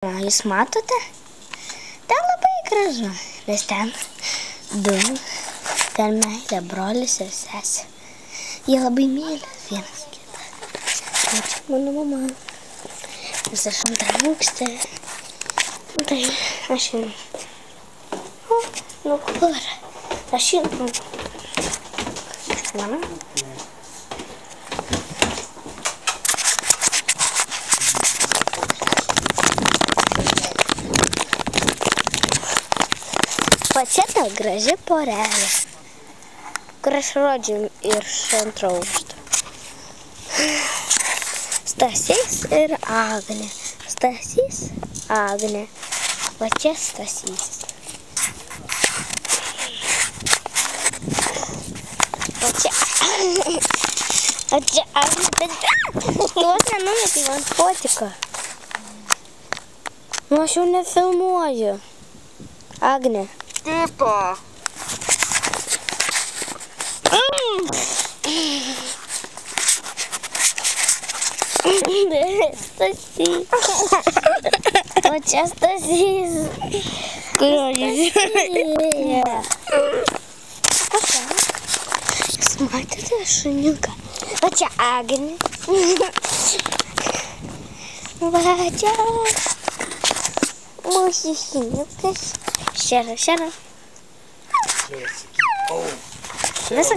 Jūs matote? Ten labai gražu, nes ten du, per meilę brolis ir sesė. Jie labai myli vienas kitą. O čia mano mama. Nes aš antram aukšte. Tai aš jau. Nu kur? Aš jau. Mama? Va čia ta graži porelė, kur aš rodžiau iš antro aukšto. Stasys ir Agnė. Stasys, Agnė. Va čia Stasys. O čia Agnė. Tuos nenumetai man fotiką. Nu aš jau nefilmuoju. Agnė. Tipo. Stasys. O čia Stasys. Jūs matėte šuniuką? O čia Agnė. Va čia mūsų šuniukas. Šera. Visą